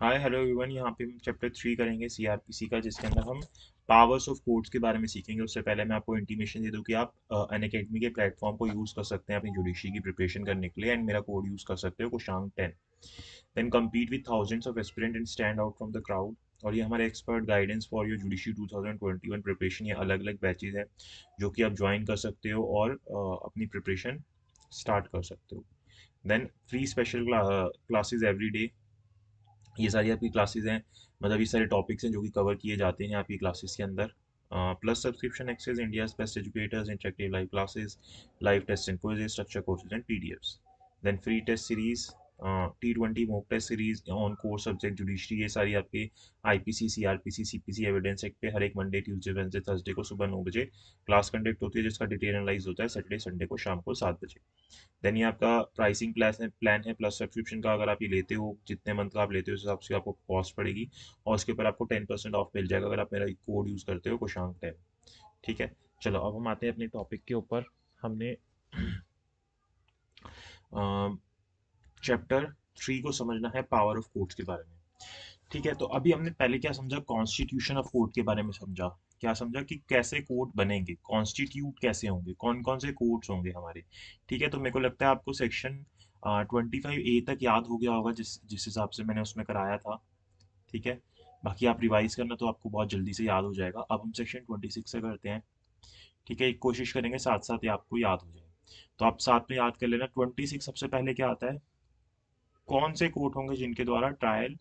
Hi hello everyone. यहाँ पे हम चैप्टर 3 करेंगे सीआरपीसी का, जिसके अंदर हम पावर्स ऑफ कोर्ट्स के बारे में सीखेंगे। उससे पहले मैं आपको इंटीमेशन दे दूं कि आप अनअकैडमी के प्लेटफॉर्म को यूज़ कर सकते हैं अपनी जुडिशरी की प्रिपरेशन करने के लिए, एंड मेरा कोड यूज़ कर सकते हो Kushang 10। Then compete with thousands of aspirant and stand out from the crowd। और ये हमारे expert guidance for your judiciary 2021 preparation, ये अलग अलग बैचेज हैं जो कि आप ज्वाइन कर सकते हो और अपनी प्रिपरेशन स्टार्ट कर सकते हो। Then free special classes every day. ये सारी आपकी क्लासेस हैं, मतलब ये सारे टॉपिक्स हैं जो कि कवर किए जाते हैं आपकी क्लासेस के अंदर। Plus subscription access India's best educators, interactive live classes, live test and quizzes, structure courses and PDFs. Then free test series, T20 mock test series on core subject judiciary. ये सारी आपके IPC, CrPC, CPC, evidence act पे हर एक Monday, Tuesday, Wednesday, Thursday को सुबह 9 बजे class conduct होती है, जिसका डिटेल एनालाइज होता है सैटरडे संडे को शाम को 7 बजे। देन ये आपका प्राइसिंग प्लान है प्लस सब्सक्रिप्शन का। अगर आप ये लेते हो, जितने मंथ का आप लेते हो उस हिसाब से आपको कॉस्ट पड़ेगी, और उसके ऊपर आपको 10% ऑफ मिल जाएगा अगर आप मेरा कोड यूज़ करते हो कुशांक 10। ठीक है, चलो अब हम आते हैं अपने टॉपिक के ऊपर। हमने चैप्टर 3 को समझना है पावर ऑफ कोर्ट्स के बारे में। ठीक है, तो अभी हमने पहले क्या समझा, कॉन्स्टिट्यूशन ऑफ कोर्ट के बारे में समझा। क्या समझा कि कैसे कोर्ट बनेंगे, कॉन्स्टिट्यूट कैसे होंगे, कौन कौन से कोर्ट्स होंगे हमारे। ठीक है, तो मेरे को लगता है आपको सेक्शन 25A तक याद हो गया होगा, जिस जिस हिसाब से मैंने उसमें कराया था। ठीक है, बाकी आप रिवाइज करना तो आपको बहुत जल्दी से याद हो जाएगा। अब हम सेक्शन 26 से करते हैं। ठीक है, एक कोशिश करेंगे साथ साथ ये आपको याद हो जाए। तो आप साथ में याद कर लेना। 26 सबसे पहले क्या आता है, कौन से कोर्ट होंगे जिनके द्वारा ट्रायल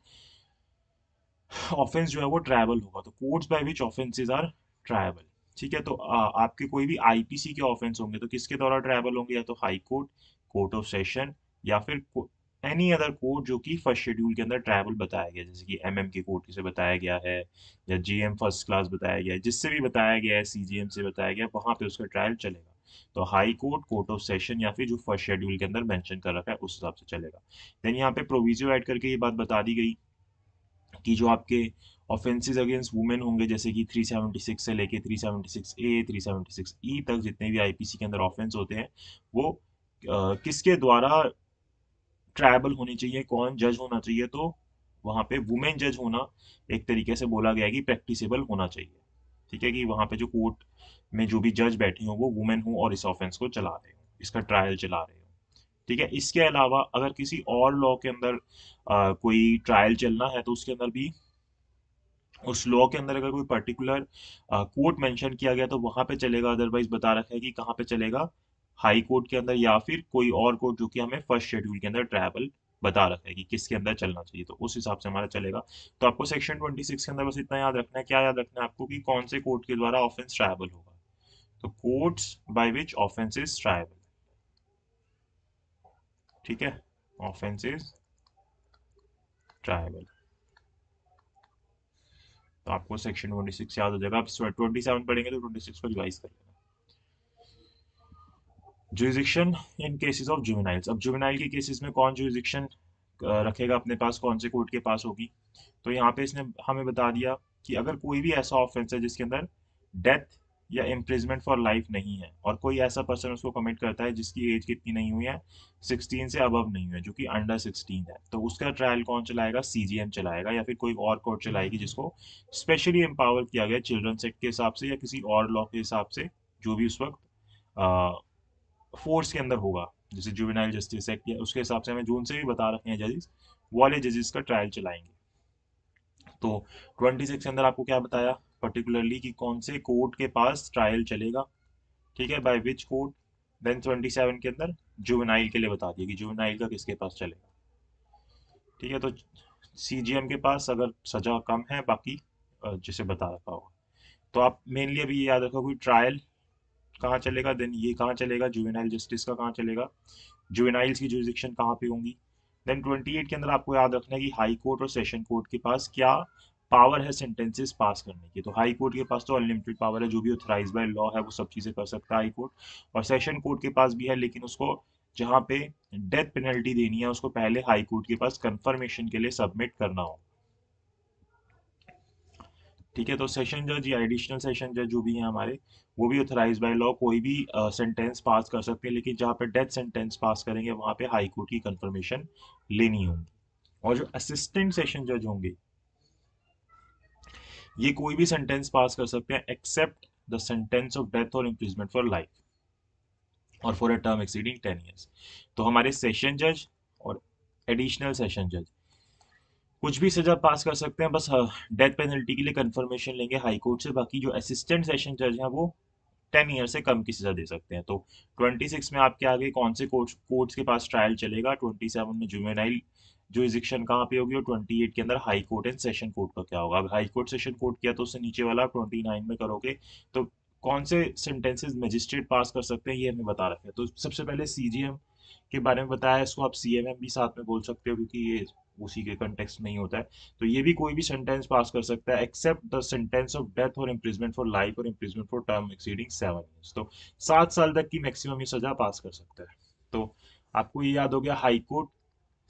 ऑफेंस जो है वो ट्रायबल होगा। तो courts by which offences are triable. ठीक है, तो आपके कोई भी आईपीसी के ऑफेंस होंगे तो किसके द्वारा ट्रायबल होंगे, या तो high court, court of session, या फिर एनी अदर कोर्ट जो कि फर्स्ट शेड्यूल के अंदर ट्रायबल बताया गया, जैसे कि एमएम के कोर्ट से बताया गया है, या जीएम फर्स्ट क्लास बताया गया है, जिससे भी बताया गया है, सीजीएम से बताया गया, वहां पे उसका ट्रायल चलेगा। तो high court, court of session, या फिर जो फर्स्ट शेड्यूल के अंदर मेंशन कर रखा है उस हिसाब से चलेगा। देन यहाँ पे प्रोविजो ऐड करके ये बात बता दी गई कि जो आपके ऑफेंसेस अगेंस्ट वुमेन होंगे, जैसे कि 376 से लेके 376A, 376E तक जितने भी आईपीसी के अंदर ऑफेंस होते हैं, वो किसके द्वारा ट्रायबल होनी चाहिए, कौन जज होना चाहिए। तो वहां पे वुमेन जज होना एक तरीके से बोला गया है कि प्रैक्टिसेबल होना चाहिए। ठीक है, कि वहां पे जो कोर्ट में जो भी जज बैठे हों वो वुमेन हो और इस ऑफेंस को चला रहे हो, इसका ट्रायल चला रहे हो। ठीक है, इसके अलावा अगर किसी और लॉ के अंदर कोई ट्रायल चलना है तो उसके अंदर भी, उस लॉ के अंदर अगर कोई पर्टिकुलर कोर्ट मेंशन किया गया तो वहां पे चलेगा। अदरवाइज बता रखा है कि कहाँ पे चलेगा, हाई कोर्ट के अंदर, या फिर कोई और कोर्ट जो कि हमें फर्स्ट शेड्यूल के अंदर ट्रायबल बता रखा है कि किसके अंदर चलना चाहिए, तो उस हिसाब से हमारा चलेगा। तो आपको सेक्शन 26 के अंदर बस इतना याद रखना है। क्या याद रखना है आपको, कि कौन से कोर्ट के द्वारा ऑफेंस ट्रायबल होगा। तो courts by which offence is tribal. ठीक है, ऑफेंस इज ट्रायबल। तो आपको सेक्शन 26 याद हो जाएगा। आप 27 पढ़ेंगे तो 26 को रिवाइज कर लेना। Jurisdiction in cases of juveniles. अब जुवेनाइल के केसेस में कौन जुरिडिक्शन रखेगा अपने पास, कौन से कोर्ट के पास होगी। तो यहाँ पे इसने हमें बता दिया कि अगर कोई भी ऐसा ऑफेंस है जिसके अंदर डेथ या इम्प्रिजमेंट फॉर लाइफ नहीं है, और कोई ऐसा पर्सन उसको कमिट करता है जिसकी एज कितनी नहीं हुई है, 16 से अबव नहीं हुई है, जो कि अंडर 16 है, तो उसका ट्रायल कौन चलाएगा, सीजीएम चलाएगा, या फिर कोई और कोर्ट चलाएगी जिसको स्पेशली एम्पावर किया गया चिल्ड्रंस एक्ट के हिसाब से या किसी और लॉ के हिसाब से, जो भी उस वक्त फोर्स के अंदर होगा। जैसे जुवेनाइल जस्टिस एक्ट या उसके हिसाब से हमें जून से भी बता रखे हैं जजेस, वो वाले जजेस का ट्रायल चलाएंगे। तो 26 के अंदर आपको क्या बताया पर्टिकुलरली, कि कौन से कोर्ट के पास ट्रायल चलेगा। ठीक है, बाय विच कोर्ट। देन 27 के अंदर जुवेनाइल के लिए बता दिया कि जुवेनाइल का किसके पास चलेगा। ठीक है, तो सीजीएम के पास अगर सजा कम है, बाकी जिसे बता रखा होगा। तो आप मेनली अभी ये याद रखो कि ट्रायल कहाँ चलेगा, देन ये कहाँ चलेगा, जुवेनाइल जस्टिस का कहाँ चलेगा, जुवेनाइल्स की जुरिडिक्शन कहाँ पे होंगी। देन 28 के अंदर आपको याद रखना है कि हाई कोर्ट और सेशन कोर्ट के पास क्या पावर है सेंटेंसेस पास करने की। तो हाई कोर्ट के पास तो अनलिमिटेड पावर है, जो भी ऑथराइज बाय लॉ है वो सब चीज़ें कर सकता है हाई कोर्ट। और सेशन कोर्ट के पास भी है, लेकिन उसको जहाँ पे डेथ पेनल्टी देनी है उसको पहले हाई कोर्ट के पास कंफर्मेशन के लिए सबमिट करना हो। ठीक है, तो सेशन जज या एडिशनल सेशन जज जो भी हैं हमारे, वो भी ऑथराइज बाय लॉ कोई भी सेंटेंस पास कर सकते हैं, लेकिन जहाँ पे डेथ सेंटेंस पास करेंगे वहाँ पे हाई कोर्ट की कंफर्मेशन लेनी होगी। और जो असिस्टेंट सेशन जज होंगे ये कोई भी सेंटेंस पास कर सकते हैं except the sentence of death और इम्प्रिजमेंट फॉर लाइफ और for a term exceeding 10 years। तो हमारे सेशन जज और एडिशनल सेशन जज कुछ भी सजा पास कर सकते हैं, बस डेथ पेनल्टी के लिए कंफर्मेशन लेंगे हाई कोर्ट से। बाकी जो असिस्टेंट सेशन जज हैं वो 10 ईयर से कम की सजा दे सकते हैं। तो 26 में आपके आगे कौन से कोर्ट्स के पास ट्रायल चलेगा, 27 में जुवेनाइल जो इजिक्शन कहाँ पे होगी, और 28 के अंदर high court and session court का क्या होगा। अब हाई कोर्ट सेशन कोर्ट किया तो उससे नीचे वाला 29 में करोगे तो कौन से सेंटेंसेस मजिस्ट्रेट पास कर सकते हैं ये हमें बता रखे हैं। तो सबसे पहले सीजीएम के बारे में बताया, इसको आप सीएमएम भी साथ में बोल सकते हो क्योंकि ये उसी के कंटेक्स्ट में ही होता है। तो ये भी कोई भी सेंटेंस पास कर सकता है except the sentence of death और इम्प्रिजमेंट फॉर लाइफ और imprisonment for term exceeding 7 years। तो 7 साल तक की मैक्सिमम ये सजा पास कर सकता है। तो आपको ये याद हो गया, हाई कोर्ट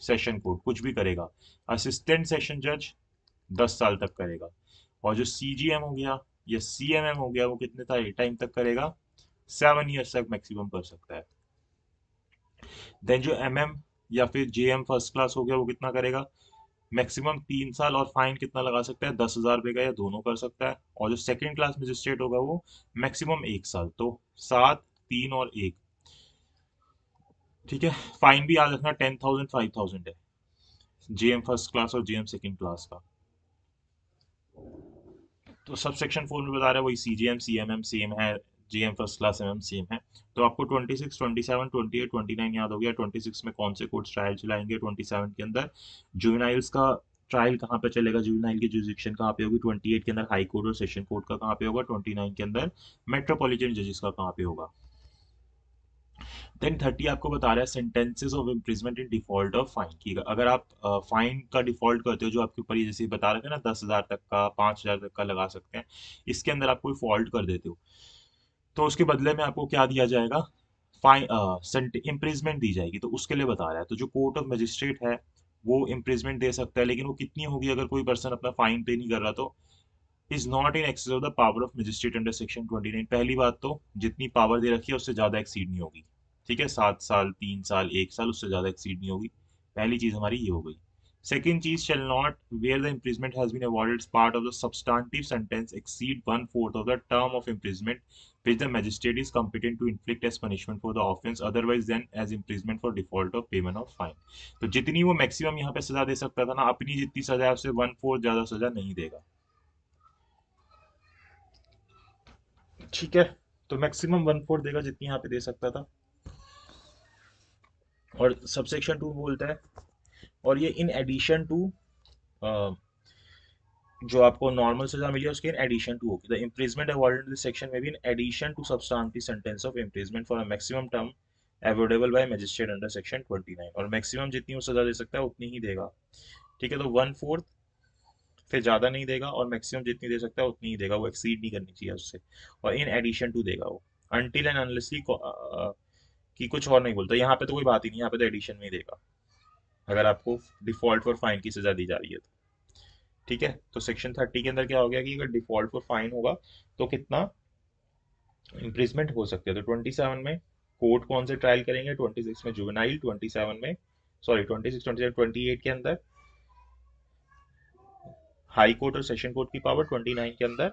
सेशन कोर्ट कुछ भी करेगा, असिस्टेंट सेशन जज 10 साल तक करेगा, और जो सीजीएम हो गया या सीएमएम हो गया वो कितने टाइम तक करेगा, 7 years तक मैक्सिमम कर सकता है। देन जो एमएम या फिर जेएम फर्स्ट क्लास हो गया वो कितना करेगा, मैक्सिमम 3 साल, और फाइन कितना लगा सकता है, 10,000 रुपये का, या दोनों कर सकता है। और जो सेकंड क्लास मजिस्ट्रेट होगा वो मैक्सिमम 1 साल। तो 7, 3 और 1। ठीक है, फाइन भी याद रखना 10,000 5,000 है जेएम फर्स्ट क्लास और जेएम सेकंड क्लास का। तो सब सेक्शन 4 में बता रहा है वही सीजीएम सीएमएम सेम है, JM first class MM same है। तो आपको 26, 27, 28, 29 याद हो गया। 26 में कौन से कोर्ट्स ट्रायल चलाएंगे, 27 के अंदर जुवेनाइल्स का ट्रायल कहाँ पे चलेगा, जुवेनाइल की जुरिडिक्शन कहाँ पे होगी, 28 के अंदर हाई कोर्ट और सेशन कोर्ट का कहाँ पे होगा, 29 के अंदर मेट्रोपॉलिटन जजेस का कहाँ पे होगा। देन 30 आपको बता रहा है sentences of imprisonment in default of fine की। अगर आप फाइन का डिफॉल्ट करते हो जो आपके ऊपर ये जैसे बता रहे थे ना 10,000 तक का 5,000 तक का लगा सकते हैं, इसके अंदर आप कोई फॉल्ट कर देते हो तो उसके बदले में आपको क्या दिया जाएगा, फाइन इम्प्रिजमेंट दी जाएगी। तो उसके लिए बता रहा है। तो जो कोर्ट ऑफ मजिस्ट्रेट है वो इम्प्रिजमेंट दे सकता है, लेकिन वो कितनी होगी अगर कोई पर्सन अपना फाइन पे नहीं कर रहा तो is not in excess of the power of magistrate under section 29। पहली बात तो जितनी पावर दे रखी है उससे ज्यादा एक्सीड नहीं होगी। ठीक है, 7 साल 3 साल 1 साल उससे ज्यादा एक्सीड नहीं होगी। पहली चीज हमारी ये हो गई। सेकेंड चीज, shall not where the imprisonment has been awarded as part of the substantive sentence exceed 1/4 of the term of imprisonment which the magistrate is competent to inflict as punishment for the offence otherwise than as imprisonment for default of payment of fine। तो जितनी वो maximum यहाँ पे सजा दे सकता था ना, अपनी जितनी सजा है उससे 1/4 ज्यादा सजा नहीं देगा। ठीक है, तो मैक्सिमम 1/4 देगा जितनी यहाँ पे दे सकता था। और सबसेक्शन 2 बोलता है, और ये इन एडिशन टू जो आपको नॉर्मल सजा मिली है उसके इन एडिशन टू होगी। The imprisonment awarded this section में भी in addition to substantive sentence of imprisonment for a maximum term awardable by magistrate under section 29। और मैक्सिमम जितनी वो सजा दे सकता है उतनी ही देगा। ठीक है, तो 1/4 से ज्यादा नहीं देगा, और मैक्सिमम जितनी दे सकता है उतनी ही देगा, वो एक्सीड नहीं करनी चाहिए उससे। और इन एडिशन टू देगा वो, अनटिल एंड अनलेसली कि कुछ और नहीं बोलता। यहाँ पे तो कोई बात ही नहीं, यहाँ पे तो एडिशन में ही देगा अगर आपको डिफॉल्ट फॉर फाइन की सजा दी जा रही है तो। ठीक है, तो सेक्शन 30 के अंदर क्या हो गया कि अगर डिफॉल्ट फॉर फाइन होगा तो कितना इम्प्रिजमेंट हो सकते हैं। तो 27 में कोर्ट कौन से ट्रायल करेंगे, 26 में जुवेनाइल, 27 में सॉरी 26 27 28 के अंदर हाई कोर्ट और सेशन कोर्ट की पावर, 29 के अंदर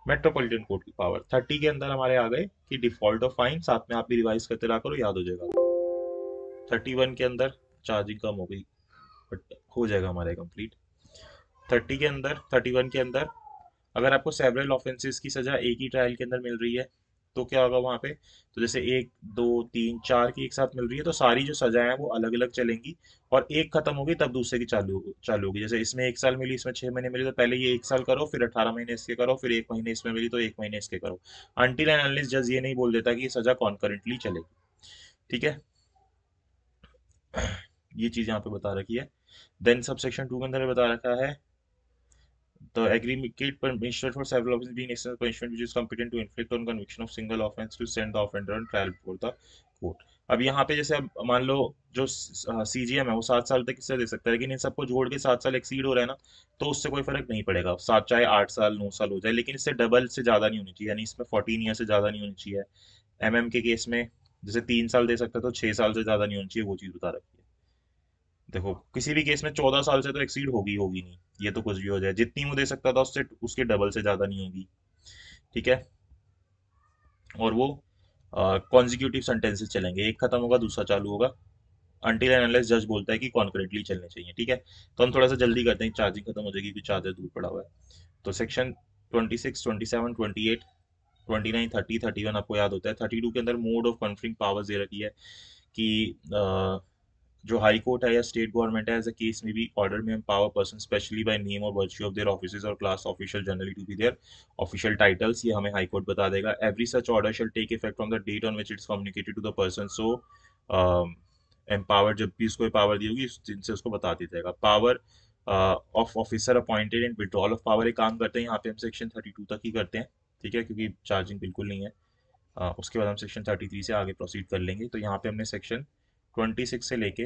मेट्रोपॉलिटन कोर्ट की पावर। 30 के अंदर हमारे आ गए कि डिफॉल्ट ऑफ फाइन, साथ में आप भी रिवाइज करते रहा करो, याद हो जाएगा। 31 के अंदर चार्जिंग कम हो गई बट हो जाएगा हमारे कंप्लीट। 30 के अंदर 31 के अंदर अगर आपको सेवरल ऑफेंसेस की सजा एक ही ट्रायल के अंदर मिल रही है तो क्या होगा वहां पे, तो जैसे 1 2 3 4 की एक साथ मिल रही है तो सारी जो सजाएं हैं वो अलग अलग चलेंगी, और एक खत्म होगी तब दूसरे की चालू चालू होगी। जैसे इसमें 1 साल मिली, इसमें 6 महीने मिली, तो पहले ये 1 साल करो, फिर 18 महीने इसके करो, फिर 1 महीने इसमें मिली तो 1 महीने इसके करो। अनटिल एंड अनलेस जज ये नहीं बोल देता कि ये सजा कॉन्करेंटली चलेगी। ठीक है, ये चीज यहाँ पे बता रखी है। देन सब सेक्शन 2 के अंदर बता रखा है the aggregate punishment for several offences being extended punishment which is competent to inflict on conviction of single offense to send the offender on trial before the court। अब यहाँ पे जैसे अब मान लो जो सीजीएम है वो 7 साल तक इससे दे सकता है, लेकिन इन सबको जोड़ के 7 साल एक्सीड हो रहा है ना, तो उससे कोई फर्क नहीं पड़ेगा, सात चाहे 8 साल 9 साल हो जाए, लेकिन इससे डबल से ज्यादा नहीं होनी चाहिए, यानी इसमें 14 ईयर से ज्यादा नहीं होनी चाहिए। एमएम के केस में जैसे 3 साल दे सकता है तो 6 साल से ज्यादा नहीं होनी चाहिए, वो चीज बता रखी है। देखो किसी भी केस में 14 साल से तो एक्सीड होगी होगी नहीं, ये तो कुछ भी हो जाए, जितनी वो दे सकता था उससे उसके डबल से ज्यादा नहीं होगी। ठीक है। और वो कॉन्जिक्यूटिव सेंटेंसेस चलेंगे, एक खत्म होगा दूसरा चालू होगा, अनटिल एंड अनलेस जज बोलता है कि कॉन्करेंटली चलने चाहिए। ठीक है। तो हम थोड़ा सा जल्दी करते हैं, चार्जिंग खत्म हो जाएगी क्योंकि चार्जर दूर पड़ा हुआ है। तो सेक्शन 26, 27, 28, 29, 30, 31 आपको याद होता है। 32 के अंदर मोड ऑफ कन्फरिंग पावर्स दे रखी है कि जो हाई कोर्ट है या स्टेट गवर्नमेंट है, एज अ केस में बी ऑर्डर में power person specially by name और वर्च्यू ऑफ देयर ऑफिसेज और class official generally to be their official titles, ये हमें हाई कोर्ट बता देगा। Every such order shall take effect from the date on which it's communicated to the person. So empower, जब भी उसको power दी होगी उस दिन से उसको बता दिया जाएगा। Power of officer appointed and withdrawal of power, एक काम करते हैं यहाँ पे हम सेक्शन 32 तक ही करते हैं। ठीक है, क्योंकि चार्जिंग बिल्कुल नहीं है। उसके बाद हम सेक्शन 33 से आगे प्रोसीड कर लेंगे। तो यहाँ पे हमने सेक्शन 26 से लेके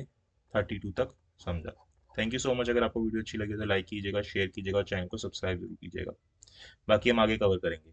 32 तक समझा। Thank you so much. अगर आपको वीडियो अच्छी लगी तो लाइक कीजिएगा, शेयर कीजिएगा और चैनल को सब्सक्राइब जरूर कीजिएगा। बाकी हम आगे कवर करेंगे।